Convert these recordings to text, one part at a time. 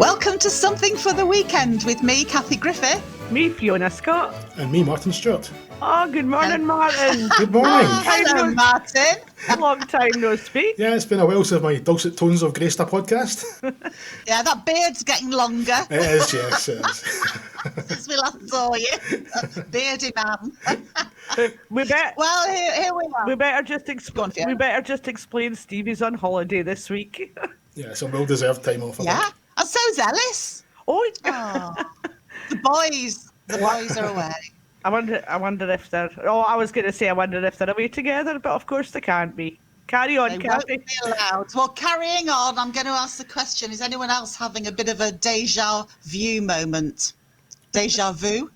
Welcome to Something for the Weekend with me, Kathie Griffith. Me, Fiona Scott. And me, Martin Stewart. Oh, good morning, Martin. Good morning. Hello, Martin. Long time no speak. Yeah, it's been a while since my dulcet tones have graced a podcast. Yeah, that beard's getting longer. It is, yes, it is. Since we last saw you. Beardy man. Well, here we are. We better just explain Stevie's on holiday this week. Yeah, some well-deserved time off, I think. And so's Ellis. Oh, the boys are away. I wonder if they're... Oh, I was going to say I wonder if they're away together, but of course they can't be. Carry on, They Kathie. won't be allowed. Well, carrying on, I'm going to ask the question, is anyone else having a bit of a deja vu moment? Deja vu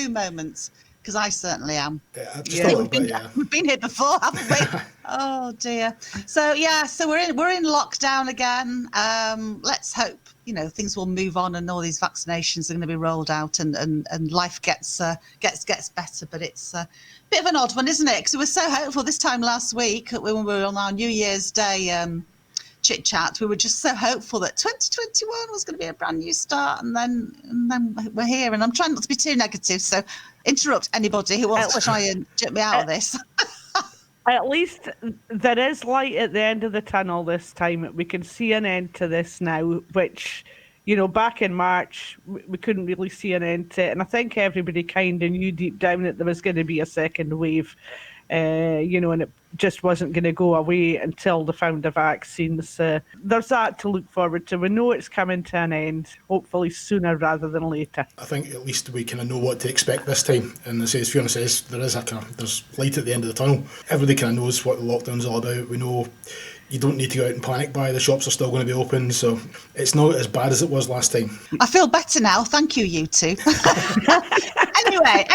moments. Because I certainly am. Yeah, just a little bit, yeah. We've been here before, haven't we? Oh dear. So we're in lockdown again. Let's hope things will move on and all these vaccinations are going to be rolled out and life gets better. But it's a bit of an odd one, isn't it? Because we were so hopeful this time last week when we were on our New Year's Day chit chat. We were just so hopeful that 2021 was going to be a brand new start, and then we're here. And I'm trying not to be too negative, so interrupt anybody who wants to try and jump me out of this. At least there is light at the end of the tunnel this time. We can see an end to this now, which, back in March, we couldn't really see an end to it. And I think everybody kind of knew deep down that there was going to be a second wave, and it just wasn't going to go away until they found a vaccine. So there's that to look forward to. We know it's coming to an end, hopefully sooner rather than later. I think at least we kind of know what to expect this time. And as Fiona says, there's light at the end of the tunnel. Everybody kind of knows what the lockdown's all about. We know you don't need to go out and panic buy. The shops are still going to be open, so it's not as bad as it was last time. I feel better now. Thank you two. Anyway,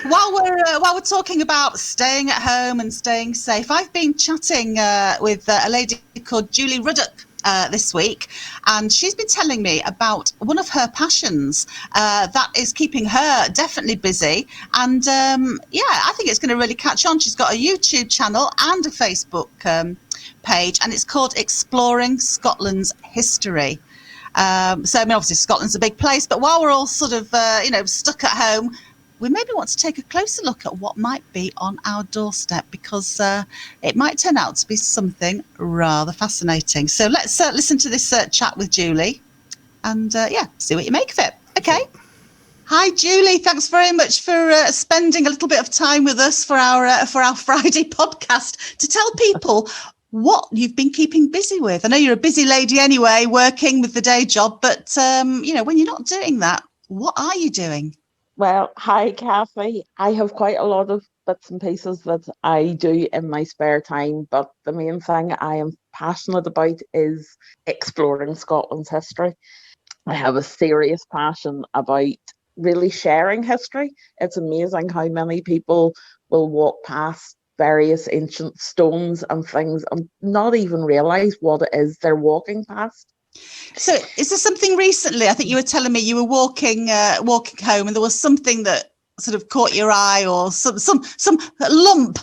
while we're talking about staying at home and staying safe, I've been chatting with a lady called Julie Ruddock this week, and she's been telling me about one of her passions that is keeping her definitely busy. And I think it's going to really catch on. She's got a YouTube channel and a Facebook page, and it's called Exploring Scotland's History. Obviously Scotland's a big place, but while we're all sort of stuck at home, we maybe want to take a closer look at what might be on our doorstep, because it might turn out to be something rather fascinating. So let's listen to this chat with Julie and see what you make of it. Okay. Hi, Julie. Thanks very much for spending a little bit of time with us for our Friday podcast to tell people what you've been keeping busy with. I know you're a busy lady anyway, working with the day job, but when you're not doing that, what are you doing? Well, hi, Kathie. I have quite a lot of bits and pieces that I do in my spare time, but the main thing I am passionate about is exploring Scotland's history. I have a serious passion about really sharing history. It's amazing how many people will walk past various ancient stones and things and not even realise what it is they're walking past. So is there something recently, I think you were telling me you were walking home and there was something that sort of caught your eye, or some lump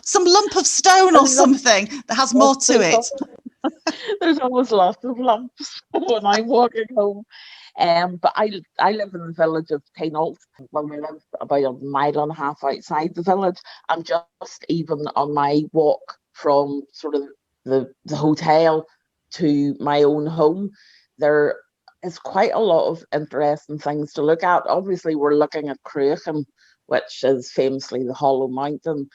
of stone or something that has more to it? There's always lots of lumps when I'm walking home. But I live in the village of Tainault. Well, we live about a mile and a half outside the village. I'm just even on my walk from sort of the hotel to my own home. There is quite a lot of interesting things to look at. Obviously, we're looking at Cruachan, which is famously the Hollow Mountain.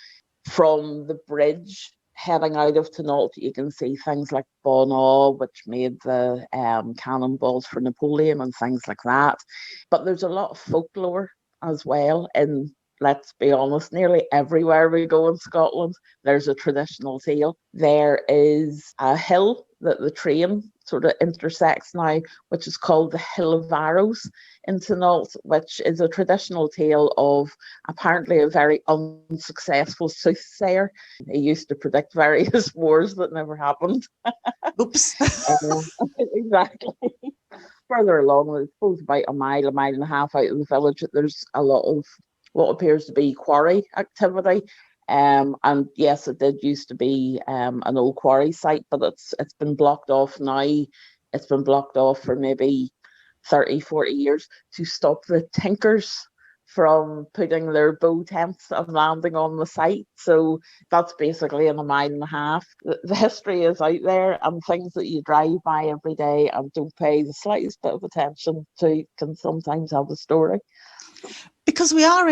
From the bridge heading out of Tainault, you can see things like Bonaw, which made the cannonballs for Napoleon and things like that. But there's a lot of folklore as well in, let's be honest, nearly everywhere we go in Scotland, there's a traditional tale. There is a hill that the train sort of intersects now, which is called the Hill of Arrows in Tainault, which is a traditional tale of apparently a very unsuccessful soothsayer. He used to predict various wars that never happened. Oops. Exactly. Further along, I suppose about a mile and a half out of the village, there's a lot of what appears to be quarry activity. And yes, it did used to be an old quarry site, but it's been blocked off now it's been blocked off for maybe 30, 40 years to stop the tinkers from putting their bow tents and landing on the site. So that's basically in a mile and a half. The history is out there, and things that you drive by every day and don't pay the slightest bit of attention to can sometimes have a story. Because we are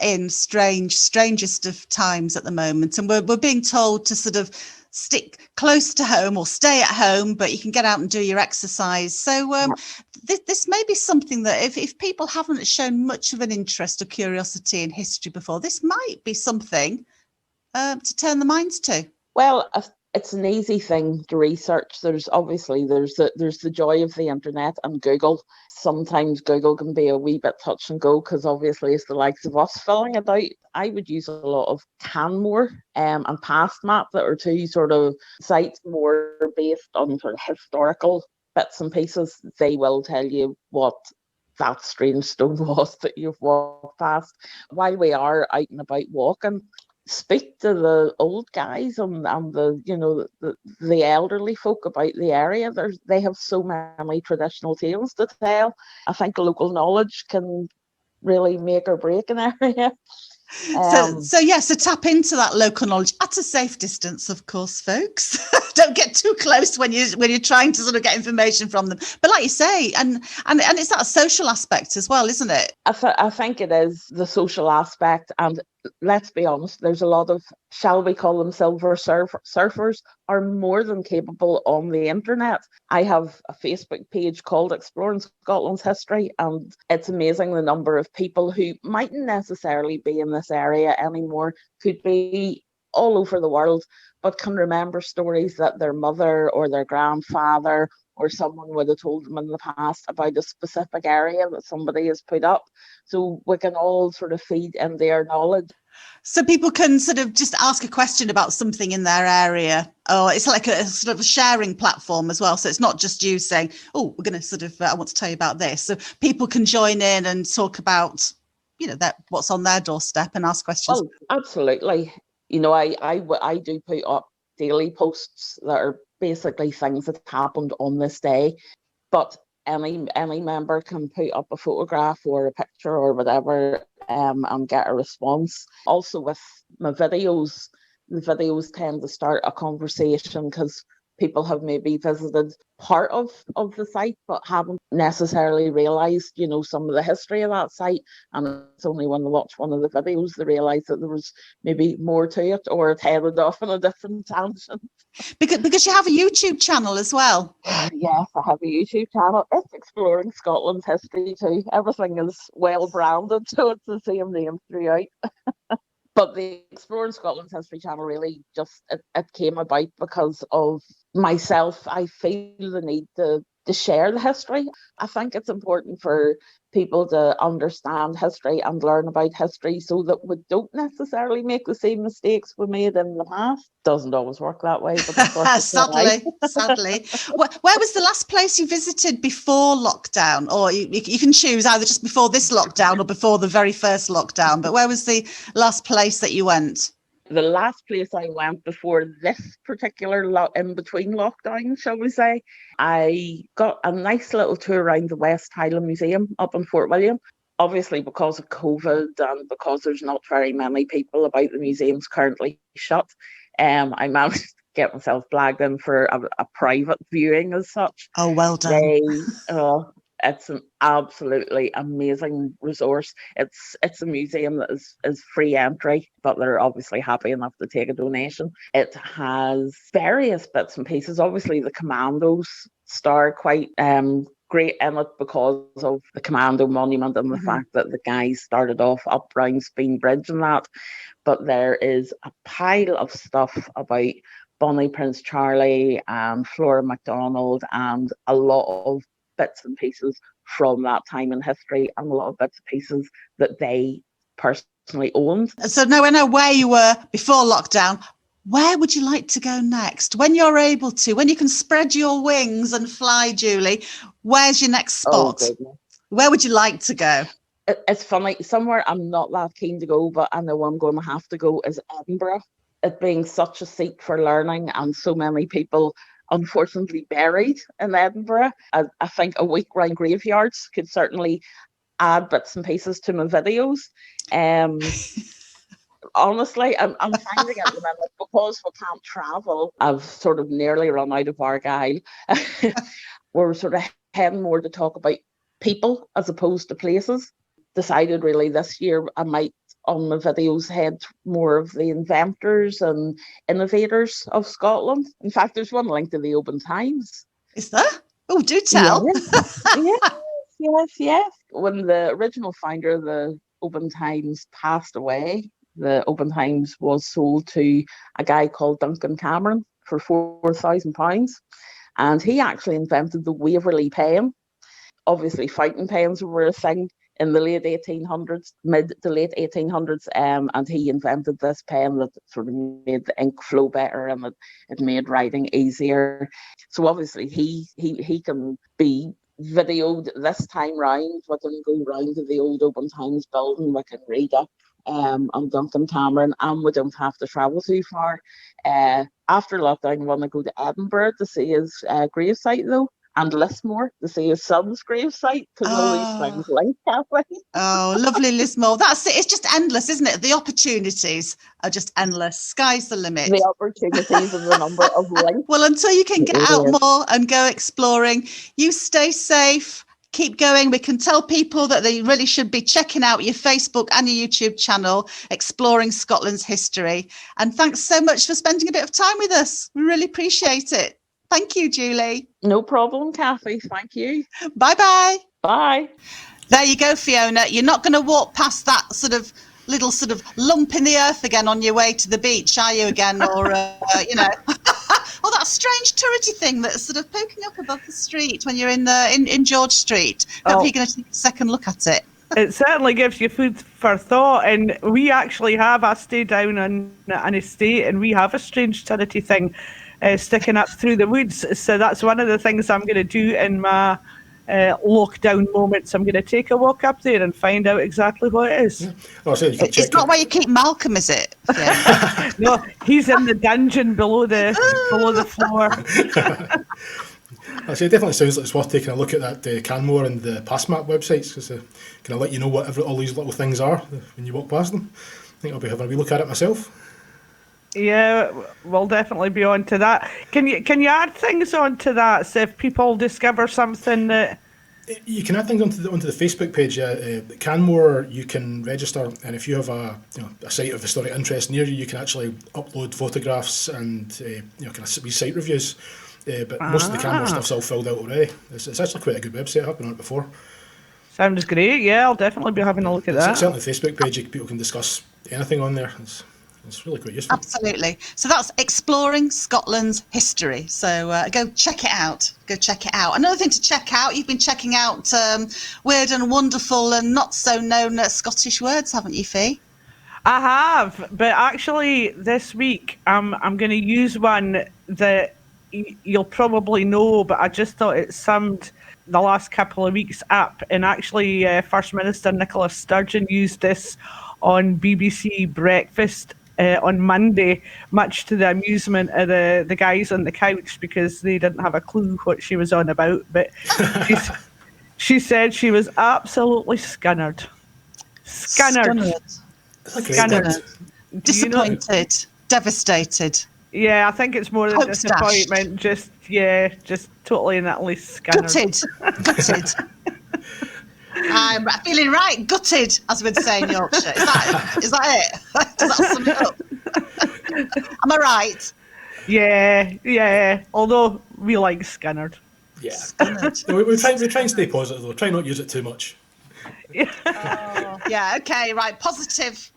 in strangest of times at the moment, and we're being told to sort of stick close to home or stay at home, but you can get out and do your exercise. So this may be something that if people haven't shown much of an interest or curiosity in history before, this might be something to turn the minds to. Well, it's an easy thing to research. There's the joy of the internet and Google. Sometimes Google can be a wee bit touch and go, because obviously it's the likes of us filling it out. I would use a lot of Canmore and PastMap, that are two sort of sites more based on sort of historical bits and pieces. They will tell you what that strange stone was that you've walked past. While we are out and about walking, speak to the old guys and the elderly folk about the area. They have so many traditional tales to tell. I think local knowledge can really make or break an area. So tap into that local knowledge at a safe distance, of course, folks. Don't get too close when you're trying to sort of get information from them. But like you say, and it's that social aspect as well, isn't it? I think it is the social aspect, and let's be honest, there's a lot of, shall we call them silver surfers, are more than capable on the internet. I have a Facebook page called Exploring Scotland's History, and it's amazing the number of people who mightn't necessarily be in this area anymore, could be all over the world, but can remember stories that their mother or their grandfather or someone would have told them in the past about a specific area that somebody has put up. So we can all sort of feed in their knowledge. So people can sort of just ask a question about something in their area. Oh, it's like a sort of a sharing platform as well. So it's not just you saying, oh, we're going to sort of, I want to tell you about this. So people can join in and talk about, that what's on their doorstep and ask questions. Oh, absolutely. I do put up daily posts that are basically things that happened on this day, but any member can put up a photograph or a picture or whatever and get a response. Also with my videos, the videos tend to start a conversation, because people have maybe visited part of the site but haven't necessarily realised, some of the history of that site. And it's only when they watch one of the videos they realise that there was maybe more to it, or it headed off in a different tangent. Because you have a YouTube channel as well. Yes, I have a YouTube channel. It's Exploring Scotland's History too. Everything is well branded, so it's the same name throughout. But the Exploring Scotland's History channel really just, it came about because of myself. I feel the need to share the history. I think it's important for people to understand history and learn about history, so that we don't necessarily make the same mistakes we made in the past. Doesn't always work that way, but sadly. Where was the last place you visited before lockdown? Or you can choose either just before this lockdown or before the very first lockdown, but where was the last place that you went? The last place I went before this particular in between lockdowns, shall we say, I got a nice little tour around the West Highland Museum up in Fort William. Obviously, because of COVID and because there's not very many people about, the museum's currently shut. I managed to get myself blagged in for a private viewing as such. Oh, well done. It's an absolutely amazing resource. It's a museum that is free entry, but they're obviously happy enough to take a donation. It has various bits and pieces. Obviously, the commandos star quite great in it because of the commando monument and the fact that the guys started off up round Speen Bridge and that. But there is a pile of stuff about Bonnie Prince Charlie and Flora MacDonald, and a lot of bits and pieces from that time in history, and a lot of bits and pieces that they personally owned. So now I know where you were before lockdown. Where would you like to go next? When you're able to, when you can spread your wings and fly, Julie, where's your next spot? Oh, where would you like to go? It's funny, somewhere I'm not that keen to go, but I know I'm going to have to go, is Edinburgh. It being such a seat for learning, and so many people unfortunately buried in Edinburgh. I think a week round graveyards could certainly add bits and pieces to my videos. Honestly, I'm finding at the minute, because we can't travel, I've sort of nearly run out of Argyll. We're sort of heading more to talk about people as opposed to places. Decided really this year I might, on my videos, head more of the inventors and innovators of Scotland. In fact, there's one linked to the Oban Times. Is there? Oh, do tell. Yes. When the original founder of the Oban Times passed away, the Oban Times was sold to a guy called Duncan Cameron for £4,000. And he actually invented the Waverley pen. Obviously, fountain pens were a thing in the late 1800s, mid to late 1800s, and he invented this pen that sort of made the ink flow better, and it made writing easier. So obviously he can be videoed this time round. We can go round to the old Oban Times building, we can read up on Duncan Cameron, and we don't have to travel too far. After lockdown, we want to go to Edinburgh to see his gravesite, though, and Lismore to see his son's gravesite, because all these things linked, Kathie. Oh, lovely Lismore. That's it. It's just endless, isn't it? The opportunities are just endless. Sky's the limit. The opportunities and the number of links. Well, until you can get out more and go exploring, you stay safe. Keep going. We can tell people that they really should be checking out your Facebook and your YouTube channel, Exploring Scotland's History. And thanks so much for spending a bit of time with us. We really appreciate it. Thank you, Julie. No problem, Kathie. Thank you. Bye-bye. Bye. There you go, Fiona. You're not going to walk past that little lump in the earth again on your way to the beach, are you again? Or, or that strange turrety thing that's sort of poking up above the street when you're in George Street. Hopefully you're going to take a second look at it. It certainly gives you food for thought, and we actually have, I stay down on an estate, and we have a strange turrety thing sticking up through the woods. So that's one of the things I'm going to do in my lockdown moments. I'm going to take a walk up there and find out exactly what it is. Yeah. Oh, so it's not where you keep Malcolm, is it? Yeah. No, he's in the dungeon below the floor. Actually, it definitely sounds like it's worth taking a look at that Canmore and the PassMap websites, because they kind of let you know what all these little things are when you walk past them. I think I'll be having a wee look at it myself. Yeah, we'll definitely be on to that. Can you add things onto that? So if people discover something that... You can add things onto the Facebook page. Canmore, you can register, and if you have a site of historic interest near you, you can actually upload photographs and kind of site reviews. But most of the Canmore stuff's all filled out already. It's actually quite a good website. I've been on it before. Sounds great. Yeah, I'll definitely be having a look at that. Certainly the Facebook page, people can discuss anything on there. It's really quite useful. Absolutely. So that's Exploring Scotland's History. So go check it out. Another thing to check out, you've been checking out weird and wonderful and not so known Scottish words, haven't you, Fee? I have, but actually this week I'm going to use one that you'll probably know, but I just thought it summed the last couple of weeks up. And actually First Minister Nicola Sturgeon used this on BBC Breakfast on Monday, much to the amusement of the guys on the couch, because they didn't have a clue what she was on about. But she said she was absolutely scunnered. Disappointed, devastated. Yeah, I think it's more than Hope disappointment. Just totally and utterly scunnered. Gutted. I'm feeling right, gutted, as we'd say in Yorkshire. Is that it? Does that sum it up? Am I right? Yeah. Although we like scunnered. Yeah. we try and stay positive though. Try not to use it too much. Yeah. Okay. Right. Positive.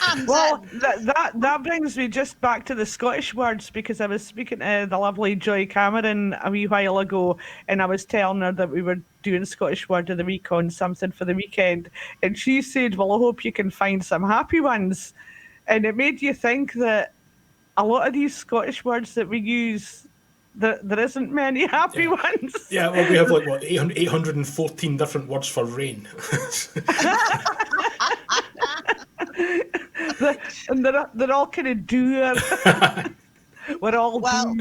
And well, that brings me just back to the Scottish words, because I was speaking to the lovely Joy Cameron a wee while ago, and I was telling her that we were doing Scottish Word of the Week on something for the weekend, and she said, "Well, I hope you can find some happy ones," and it made you think that a lot of these Scottish words that we use, there isn't many happy ones. Yeah, well, we have 814 different words for rain. And they're all kind of doer. We're all well.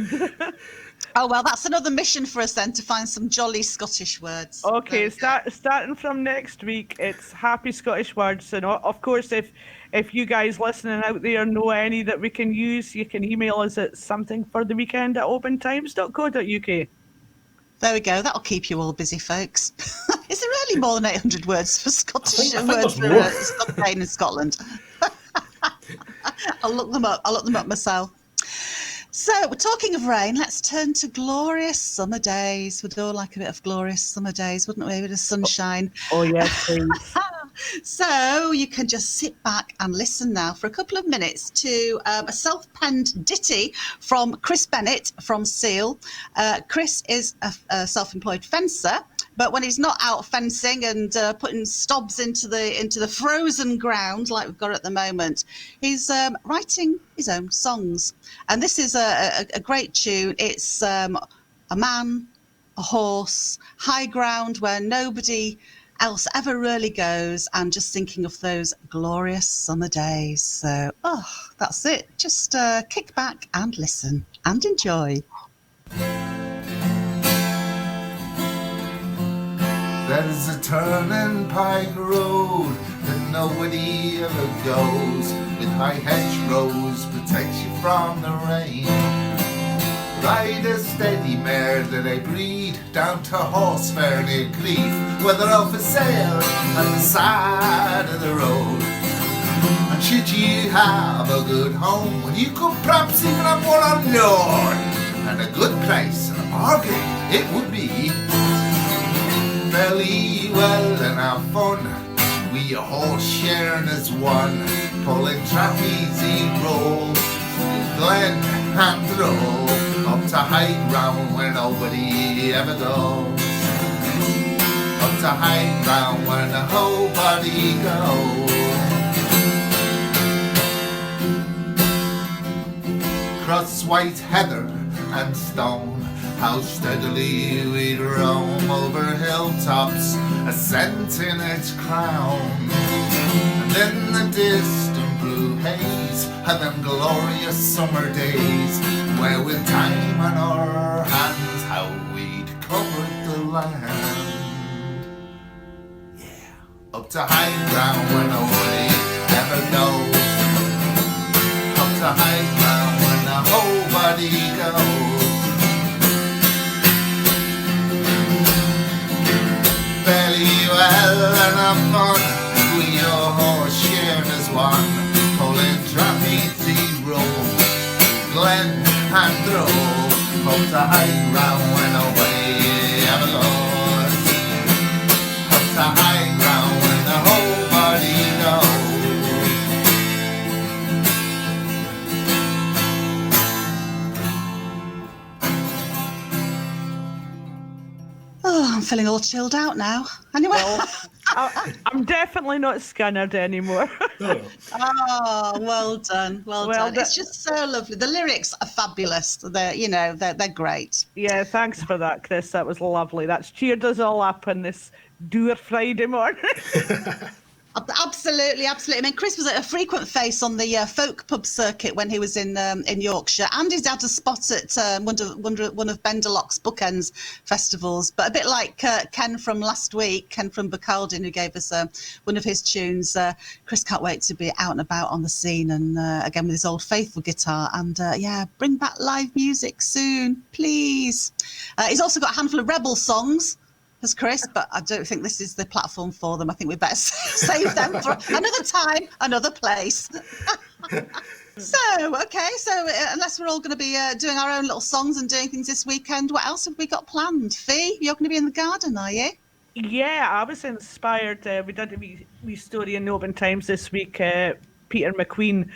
Oh, well, that's another mission for us then, to find some jolly Scottish words. Okay, starting from next week, it's happy Scottish words. And of course, if you guys listening out there know any that we can use, you can email us at somethingfortheweekend@obantimes.co.uk. There we go. That'll keep you all busy, folks. Is there really more than 800 words for Scottish I think words there's for more. Scotland in Scotland? I'll look them up. I'll look them up myself. So, we're talking of rain. Let's turn to glorious summer days. We'd all like a bit of glorious summer days, wouldn't we? With the sunshine. Oh, yes, please. So you can just sit back and listen now for a couple of minutes to a self-penned ditty from Chris Bennett from Seil. Chris is a self-employed fencer, but when he's not out fencing and putting stobs into the frozen ground like we've got at the moment, he's writing his own songs. And this is a great tune. It's a man, a horse, high ground where nobody else ever really goes, and just thinking of those glorious summer days. So, that's it. Just kick back and listen and enjoy. There's a turning pike road that nobody ever goes, with high hedgerows protects you from the rain. Ride a steady mare that I breed down to Horsefair near Cleef, where they're all for sale at the side of the road. And should you have a good home, well, you could perhaps even have one on loan, and a good price and a bargain it would be. Fairly well and have fun, we a horse sharing as one, pulling trapeze rolls, glen and roll, up to high ground where nobody ever goes, up to high ground where nobody goes. Cross white heather and stone, how steadily we'd roam over hilltops, ascending its crown. And then the distant blue haze, and them glorious summer days, where with time on our hands, how we'd covered the land. Yeah, up to high ground where nobody ever goes, up to high ground where nobody goes. Fairly well and have fun, we your horse shared as one, pulling trapeze roll, glen and throw, up to high ground where nobody ever goes, up to high ground where nobody goes. Oh, I'm feeling all chilled out now. Anyway. Well, I'm definitely not Skinnered anymore. No. Oh, well done. Well done. It's just so lovely. The lyrics are fabulous. They're great. Yeah, thanks for that, Chris. That was lovely. That's cheered us all up on this dour Friday morning. Absolutely. I mean, Chris was a frequent face on the folk pub circuit when he was in Yorkshire, and he's had a spot at one of Benderloch's Bookends festivals. But a bit like Ken from last week, Ken from Bacaldin, who gave us one of his tunes, Chris can't wait to be out and about on the scene, and again with his old faithful guitar. And bring back live music soon, please. He's also got a handful of Rebel songs, as Chris, but I don't think this is the platform for them. I think we better save them for another time, another place. So unless we're all going to be doing our own little songs and doing things this weekend, what else have we got planned? Fee, you're going to be in the garden, are you? Yeah, I was inspired. We did a wee story in Oban Times this week. Peter McQueen,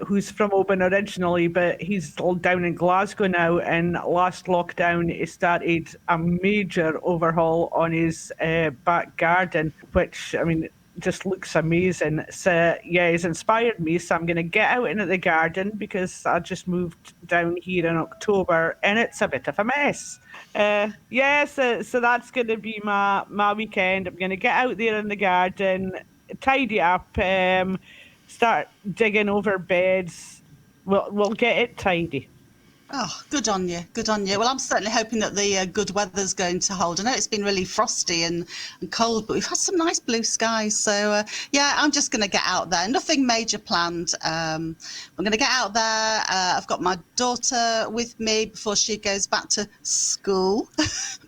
who's from Oban originally, but he's all down in Glasgow now. And last lockdown, he started a major overhaul on his back garden, which, I mean, just looks amazing. So, yeah, he's inspired me. So I'm going to get out into the garden because I just moved down here in October and it's a bit of a mess. So that's going to be my weekend. I'm going to get out there in the garden, tidy up, start digging over beds. We'll get it tidy. Oh, good on you. Good on you. Well, I'm certainly hoping that the good weather's going to hold. I know it's been really frosty and cold, but we've had some nice blue skies. So, yeah, I'm just going to get out there. Nothing major planned. I'm going to get out there. I've got my daughter with me before she goes back to school.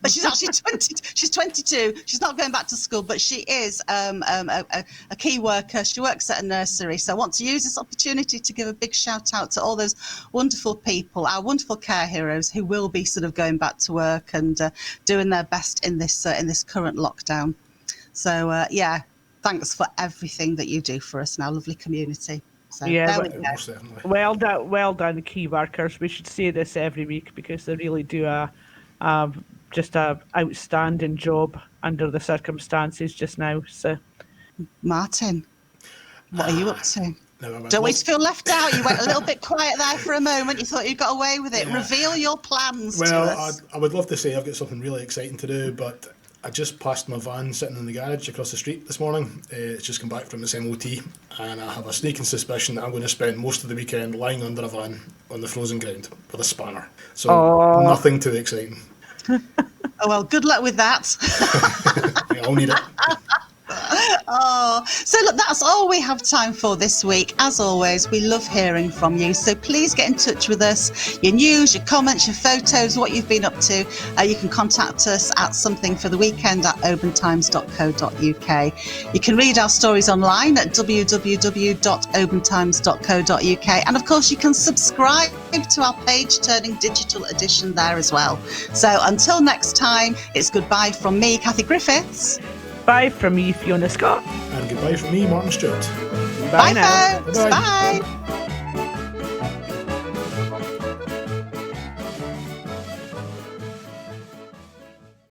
But she's actually 20. She's 22. She's not going back to school, but she is a key worker. She works at a nursery. So I want to use this opportunity to give a big shout out to all those wonderful people, our wonderful care heroes who will be sort of going back to work and doing their best in this current lockdown. So yeah, thanks for everything that you do for us in our lovely community. So Yeah, there we go. well done, key workers. We should say this every week because they really do just a outstanding job under the circumstances just now. So, Martin, what are you up to? No, Don't wait to feel left out. You went a little bit quiet there for a moment. You thought you got away with it. Yeah. Reveal your plans to us. I would love to say I've got something really exciting to do, but I just passed my van sitting in the garage across the street this morning. It's just come back from its MOT, and I have a sneaking suspicion that I'm going to spend most of the weekend lying under a van on the frozen ground with a spanner. So nothing too exciting. Oh, well, good luck with that. Yeah, I'll need it. Oh, so look, that's all we have time for this week. As always, we love hearing from you. So please get in touch with us. Your news, your comments, your photos, what you've been up to. You can contact us at somethingfortheweekend@obantimes.co.uk. You can read our stories online at www.obantimes.co.uk. And of course, you can subscribe to our page turning digital edition there as well. So until next time, it's goodbye from me, Kathie Griffiths. Bye from me, Fiona Scott. And goodbye from me, Martin Stewart. Bye now. Folks. Bye.